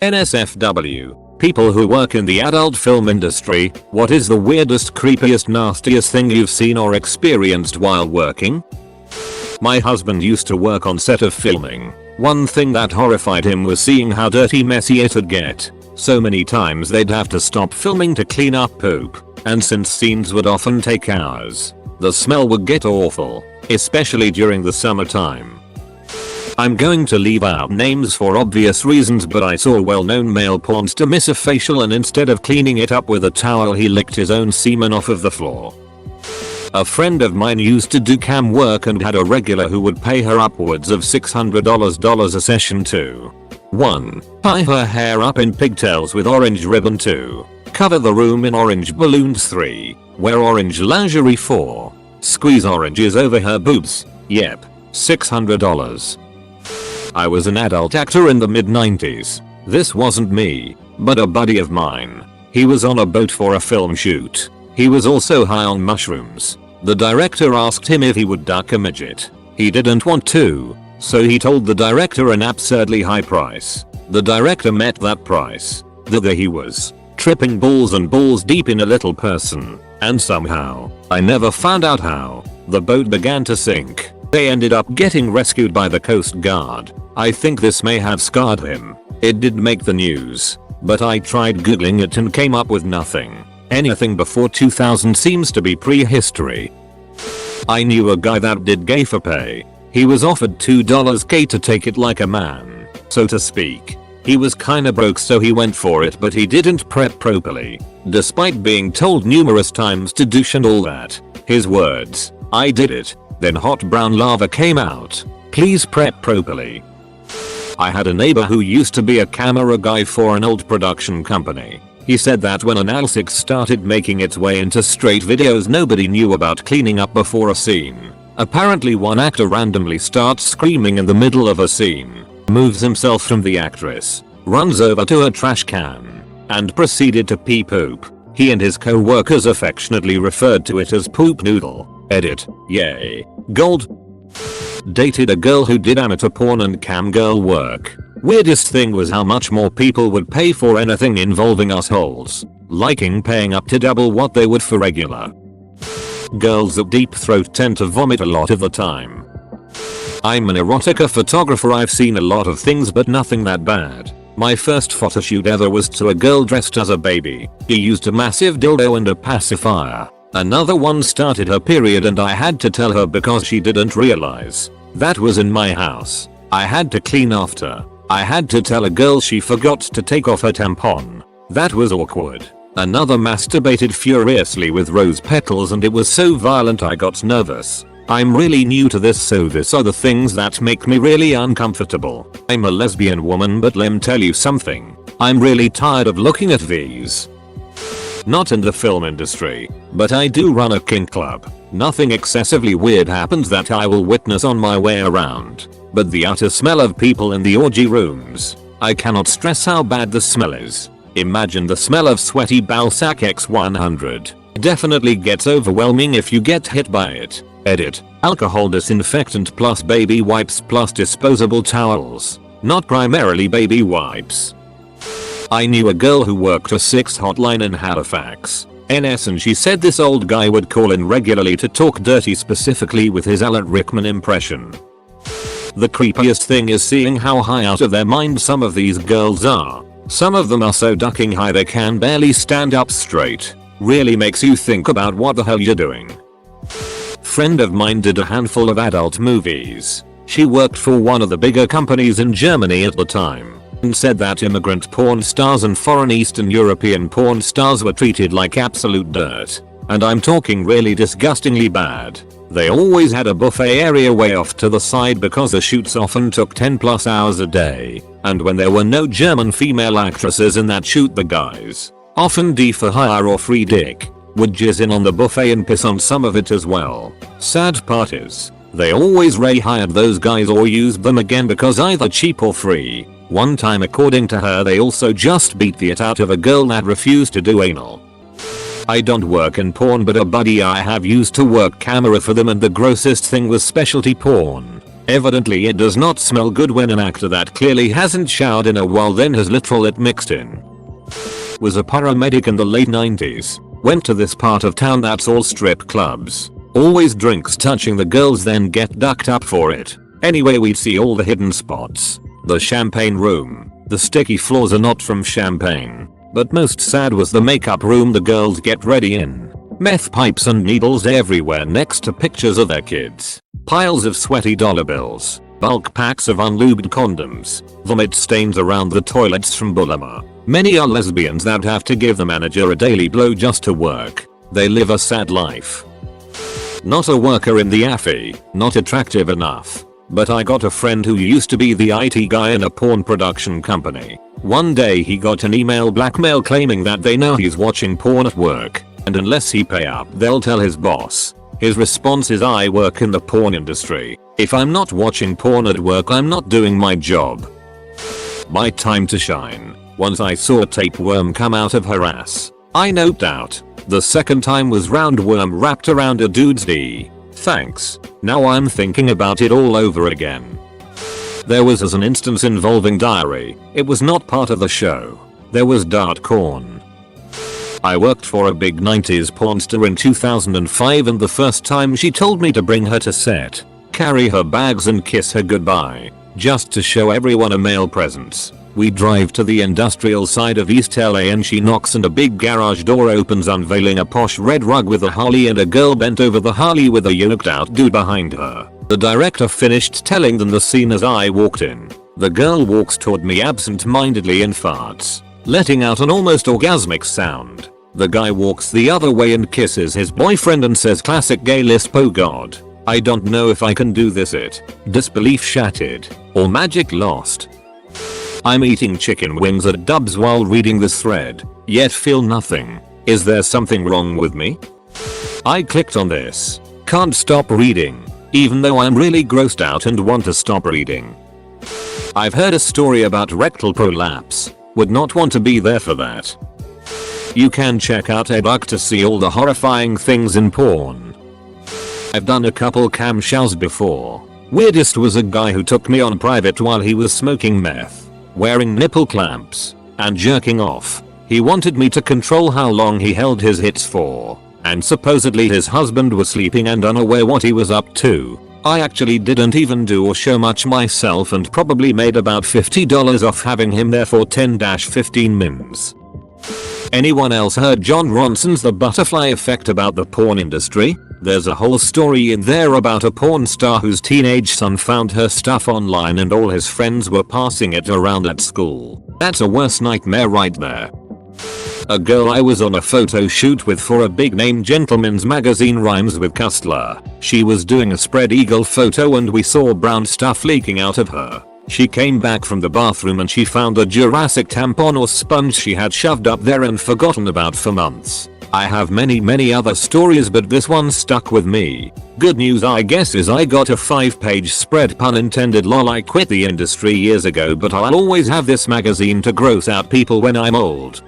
NSFW. People who work in the adult film industry, what is the weirdest, creepiest, nastiest thing you've seen or experienced while working? My husband used to work on set of filming. One thing that horrified him was seeing how dirty, messy it'd get. So many times they'd have to stop filming to clean up poop, and since scenes would often take hours, the smell would get awful, especially during the summertime. I'm going to leave out names for obvious reasons, but I saw well-known male pornster miss a facial, and instead of cleaning it up with a towel he licked his own semen off of the floor. A friend of mine used to do cam work and had a regular who would pay her upwards of $600 a session to 1. Tie her hair up in pigtails with orange ribbon. 2. Cover the room in orange balloons. 3. Wear orange lingerie. 4. Squeeze oranges over her boobs. Yep, $600. I was an adult actor in the mid-90s. This wasn't me, but a buddy of mine. He was on a boat for a film shoot. He was also high on mushrooms. The director asked him if he would duck a midget. He didn't want to, so he told the director an absurdly high price. The director met that price. There he was, tripping balls and balls deep in a little person, and somehow, I never found out how, the boat began to sink. They ended up getting rescued by the Coast Guard. I think this may have scarred him. It did make the news, but I tried googling it and came up with nothing. Anything before 2000 seems to be prehistory. I knew a guy that did gay for pay. He was offered $2K to take it like a man, so to speak. He was kinda broke, so he went for it, but he didn't prep properly, despite being told numerous times to douche and all that. His words, "I did it, then hot brown lava came out. Please prep properly." I had a neighbor who used to be a camera guy for an old production company. He said that when analytics started making its way into straight videos, nobody knew about cleaning up before a scene. Apparently one actor randomly starts screaming in the middle of a scene, moves himself from the actress, runs over to a trash can, and proceeded to pee poop. He and his co-workers affectionately referred to it as poop noodle. Edit. Yay. Gold. Dated a girl who did amateur porn and cam girl work. Weirdest thing was how much more people would pay for anything involving assholes, liking paying up to double what they would for regular. Girls that deep throat tend to vomit a lot of the time. I'm an erotica photographer. I've seen a lot of things, but nothing that bad. My first photoshoot ever was to a girl dressed as a baby. He used a massive dildo and a pacifier. Another one started her period and I had to tell her because she didn't realize. That was in my house. I had to clean after. I had to tell a girl she forgot to take off her tampon. That was awkward. Another masturbated furiously with rose petals and it was so violent I got nervous. I'm really new to this, so these are the things that make me really uncomfortable. I'm a lesbian woman, but lemme tell you something. I'm really tired of looking at these. Not in the film industry, but I do run a kink club. Nothing excessively weird happens that I will witness on my way around, but the utter smell of people in the orgy rooms. I cannot stress how bad the smell is. Imagine the smell of sweaty Balsac X100. Definitely gets overwhelming if you get hit by it. Edit. Alcohol disinfectant plus baby wipes plus disposable towels. Not primarily baby wipes. I knew a girl who worked a 6 hotline in Halifax, NS, and she said this old guy would call in regularly to talk dirty, specifically with his Alan Rickman impression. The creepiest thing is seeing how high out of their mind some of these girls are. Some of them are so ducking high they can barely stand up straight. Really makes you think about what the hell you're doing. Friend of mine did a handful of adult movies. She worked for one of the bigger companies in Germany at the time, and said that immigrant porn stars and foreign Eastern European porn stars were treated like absolute dirt. And I'm talking really disgustingly bad. They always had a buffet area way off to the side because the shoots often took 10+ hours a day, and when there were no German female actresses in that shoot, the guys, often D for hire or free dick, would jizz in on the buffet and piss on some of it as well. Sad part is, they always rehired those guys or used them again because either cheap or free. One time, according to her, they also just beat the it out of a girl that refused to do anal. I don't work in porn, but a buddy I have used to work camera for them, and the grossest thing was specialty porn. Evidently it does not smell good when an actor that clearly hasn't showered in a while then has literal it mixed in. Was a paramedic in the late 90s. Went to this part of town that's all strip clubs. Always drinks touching the girls then get ducked up for it. Anyway we'd see all the hidden spots. The champagne room. The sticky floors are not from champagne. But most sad was the makeup room the girls get ready in. Meth pipes and needles everywhere next to pictures of their kids. Piles of sweaty dollar bills. Bulk packs of unlubed condoms. Vomit stains around the toilets from Bulama. Many are lesbians that have to give the manager a daily blow just to work. They live a sad life. Not a worker in the AFI, not attractive enough. But I got a friend who used to be the IT guy in a porn production company. One day he got an email blackmail claiming that they know he's watching porn at work, and unless he pay up they'll tell his boss. His response is, I work in the porn industry. If I'm not watching porn at work I'm not doing my job. My time to shine. Once I saw a tapeworm come out of her ass. I noped out. The second time was roundworm wrapped around a dude's D. Thanks. Now I'm thinking about it all over again. There was an instance involving diary. It was not part of the show. There was dart corn. I worked for a big 90s porn star in 2005 and the first time she told me to bring her to set, carry her bags and kiss her goodbye, just to show everyone a male presence. We drive to the industrial side of East LA and she knocks and a big garage door opens unveiling a posh red rug with a Harley and a girl bent over the Harley with a yoked out dude behind her. The director finished telling them the scene as I walked in. The girl walks toward me absent-mindedly and farts, letting out an almost orgasmic sound. The guy walks the other way and kisses his boyfriend and says classic gay lisp, oh god. I don't know if I can do this it. Disbelief shattered. Or magic lost. I'm eating chicken wings at Dubs while reading this thread, yet feel nothing. Is there something wrong with me? I clicked on this. Can't stop reading. Even though I'm really grossed out and want to stop reading. I've heard a story about rectal prolapse. Would not want to be there for that. You can check out ebook to see all the horrifying things in porn. I've done a couple cam shows before. Weirdest was a guy who took me on private while he was smoking meth, wearing nipple clamps, and jerking off. He wanted me to control how long he held his hits for, and supposedly his husband was sleeping and unaware what he was up to. I actually didn't even do or show much myself and probably made about $50 off having him there for 10-15 mins. Anyone else heard John Ronson's The Butterfly Effect about the porn industry? There's a whole story in there about a porn star whose teenage son found her stuff online and all his friends were passing it around at school. That's a worse nightmare right there. A girl I was on a photo shoot with for a big name gentleman's magazine rhymes with Custler. She was doing a spread eagle photo and we saw brown stuff leaking out of her. She came back from the bathroom and she found a Jurassic tampon or sponge she had shoved up there and forgotten about for months. I have many other stories but this one stuck with me. Good news I guess is I got a 5-page spread, pun intended, lol. I quit the industry years ago but I'll always have this magazine to gross out people when I'm old.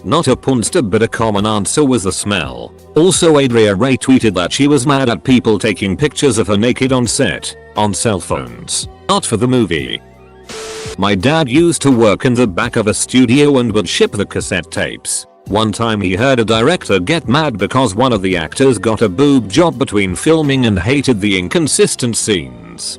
Not a punster but a common answer was the smell. Also Adria Ray tweeted that she was mad at people taking pictures of her naked on set, on cell phones, not for the movie. My dad used to work in the back of a studio and would ship the cassette tapes. One time he heard a director get mad because one of the actors got a boob job between filming and hated the inconsistent scenes.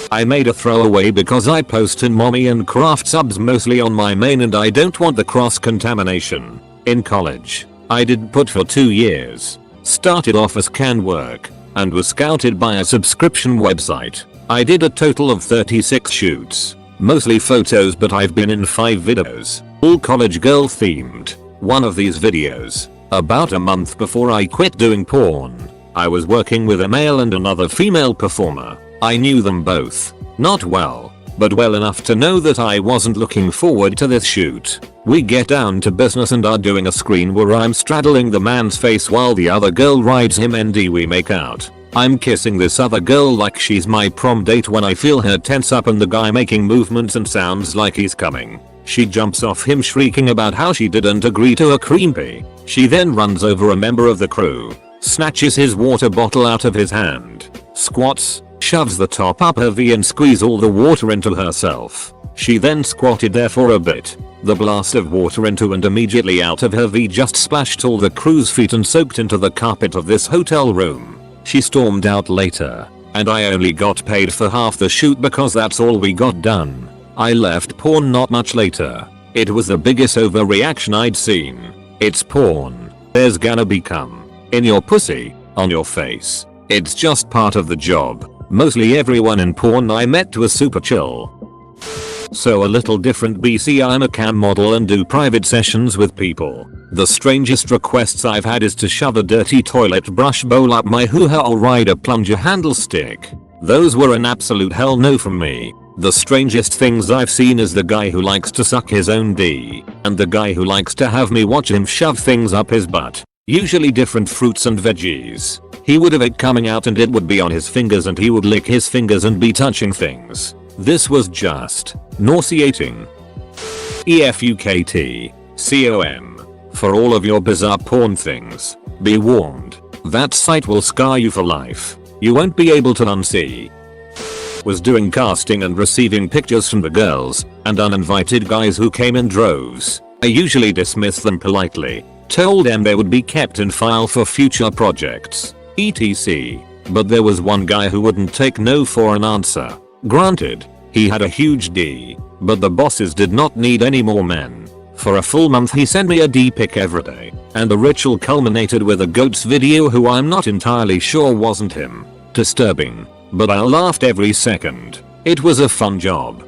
I made a throwaway because I post in mommy and craft subs mostly on my main and I don't want the cross contamination. In college, I did put for 2 years. Started off as can work and was scouted by a subscription website. I did a total of 36 shoots, mostly photos but I've been in 5 videos, all college girl themed. One of these videos, about a month before I quit doing porn, I was working with a male and another female performer. I knew them both, not well, but well enough to know that I wasn't looking forward to this shoot. We get down to business and are doing a screen where I'm straddling the man's face while the other girl rides him and we make out. I'm kissing this other girl like she's my prom date when I feel her tense up and the guy making movements and sounds like he's coming. She jumps off him shrieking about how she didn't agree to a cream pie. She then runs over a member of the crew, snatches his water bottle out of his hand, squats, shoves the top up her V and squeeze all the water into herself. She then squatted there for a bit. The blast of water into and immediately out of her V just splashed all the crew's feet and soaked into the carpet of this hotel room. She stormed out later, and I only got paid for half the shoot because that's all we got done. I left porn not much later. It was the biggest overreaction I'd seen. It's porn. There's gonna be cum. In your pussy. On your face. It's just part of the job. Mostly everyone in porn I met was super chill. So a little different BC, I'm a cam model and do private sessions with people. The strangest requests I've had is to shove a dirty toilet brush bowl up my hoo-ha or ride a plunger handle stick. Those were an absolute hell no from me. The strangest things I've seen is the guy who likes to suck his own D, and the guy who likes to have me watch him shove things up his butt. Usually different fruits and veggies. He would have it coming out and it would be on his fingers and he would lick his fingers and be touching things. This was just nauseating. EFUKT.com. For all of your bizarre porn things, be warned. That site will scar you for life. You won't be able to unsee. Was doing casting and receiving pictures from the girls and uninvited guys who came in droves. I usually dismissed them politely. Told them they would be kept in file for future projects, etc. But there was one guy who wouldn't take no for an answer. Granted, he had a huge D, but the bosses did not need any more men. For a full month he sent me a D pic every day, and the ritual culminated with a goats video who I'm not entirely sure wasn't him. Disturbing, but I laughed every second. It was a fun job.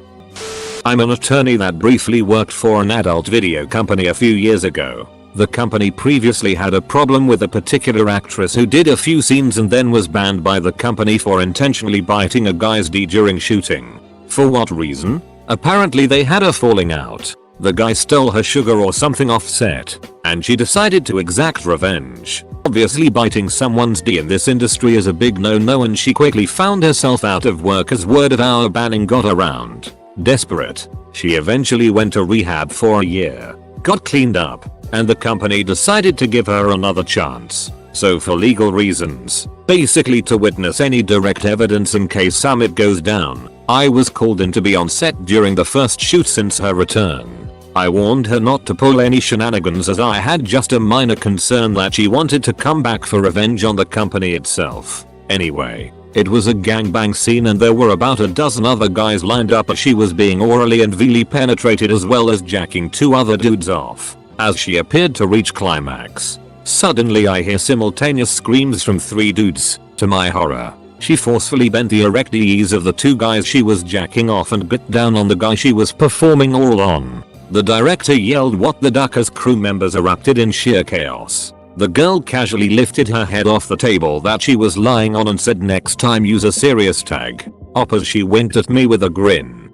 I'm an attorney that briefly worked for an adult video company a few years ago. The company previously had a problem with a particular actress who did a few scenes and then was banned by the company for intentionally biting a guy's D during shooting. For what reason? Apparently they had a falling out. The guy stole her sugar or something off set, and she decided to exact revenge. Obviously biting someone's D in this industry is a big no-no and she quickly found herself out of work as word of our banning got around. Desperate, she eventually went to rehab for a year, got cleaned up, and the company decided to give her another chance. So for legal reasons, basically to witness any direct evidence in case Summit goes down, I was called in to be on set during the first shoot since her return. I warned her not to pull any shenanigans as I had just a minor concern that she wanted to come back for revenge on the company itself. Anyway, it was a gangbang scene and there were about a dozen other guys lined up as she was being orally and vili penetrated as well as jacking 2 other dudes off. As she appeared to reach climax, suddenly I hear simultaneous screams from 3 dudes. To my horror, she forcefully bent the erect knees of the 2 guys she was jacking off and bit down on the guy she was performing oral on. The director yelled what the duck as crew members erupted in sheer chaos. The girl casually lifted her head off the table that she was lying on and said next time use a serious tag. Op as she winked at me with a grin.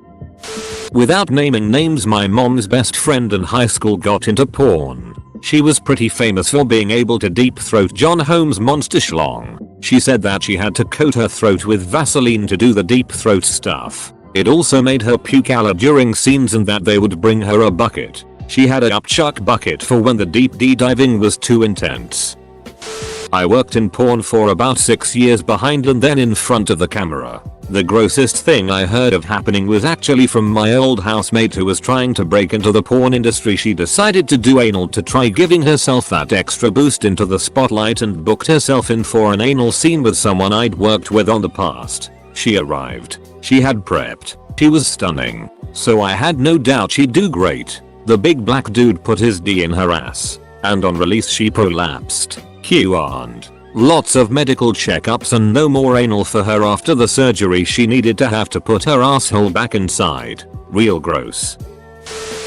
Without naming names, my mom's best friend in high school got into porn. She was pretty famous for being able to deep throat John Holmes' monster schlong. She said that she had to coat her throat with Vaseline to do the deep throat stuff. It also made her puke a lot during scenes and that they would bring her a bucket. She had a upchuck bucket for when the deep D diving was too intense. I worked in porn for about 6 years behind and then in front of the camera. The grossest thing I heard of happening was actually from my old housemate who was trying to break into the porn industry. She decided to do anal to try giving herself that extra boost into the spotlight and booked herself in for an anal scene with someone I'd worked with on the past. She arrived. She had prepped. She was stunning. So I had no doubt she'd do great. The big black dude put his D in her ass, and on release she prolapsed. Q&. Lots of medical checkups and no more anal for her after the surgery. She needed to have to put her asshole back inside. Real gross.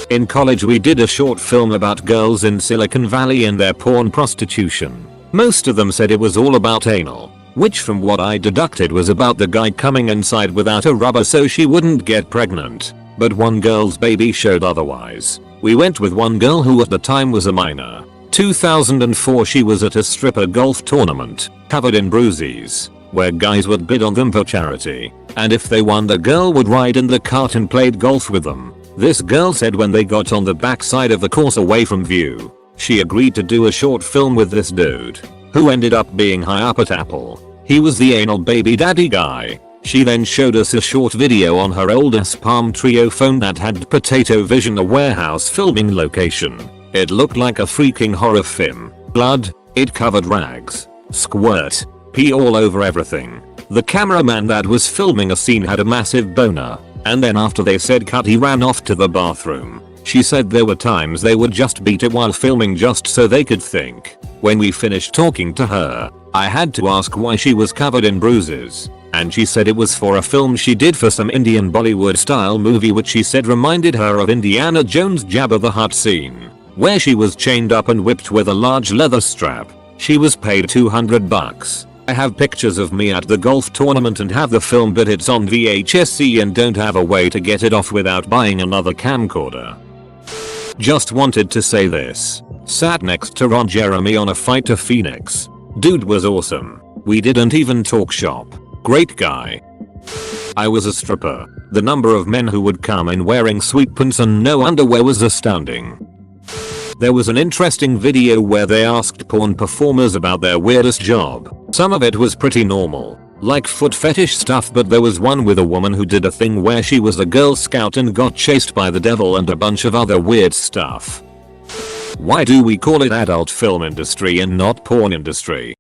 In college we did a short film about girls in Silicon Valley and their porn prostitution. Most of them said it was all about anal, which from what I deducted was about the guy coming inside without a rubber so she wouldn't get pregnant. But one girl's baby showed otherwise. We went with one girl who at the time was a minor. 2004 she was at a stripper golf tournament, covered in bruises, where guys would bid on them for charity, and if they won the girl would ride in the cart and played golf with them. This girl said when they got on the backside of the course away from view, she agreed to do a short film with this dude, who ended up being high up at Apple. He was the anal baby daddy guy. She then showed us a short video on her old Palm Trio phone that had Potato Vision, a warehouse filming location. It looked like a freaking horror film. Blood, it covered rags, squirt, pee all over everything. The cameraman that was filming a scene had a massive boner, and then after they said cut he ran off to the bathroom. She said there were times they would just beat it while filming just so they could think. When we finished talking to her, I had to ask why she was covered in bruises, and she said it was for a film she did for some Indian Bollywood style movie which she said reminded her of Indiana Jones' Jabba the Hutt scene, where she was chained up and whipped with a large leather strap. She was paid $200. I have pictures of me at the golf tournament and have the film, but it's on VHS and don't have a way to get it off without buying another camcorder. Just wanted to say this. Sat next to Ron Jeremy on a flight to Phoenix. Dude was awesome. We didn't even talk shop. Great guy. I was a stripper. The number of men who would come in wearing sweatpants and no underwear was astounding. There was an interesting video where they asked porn performers about their weirdest job. Some of it was pretty normal, like foot fetish stuff, but there was one with a woman who did a thing where she was a Girl Scout and got chased by the devil and a bunch of other weird stuff. Why do we call it adult film industry and not porn industry?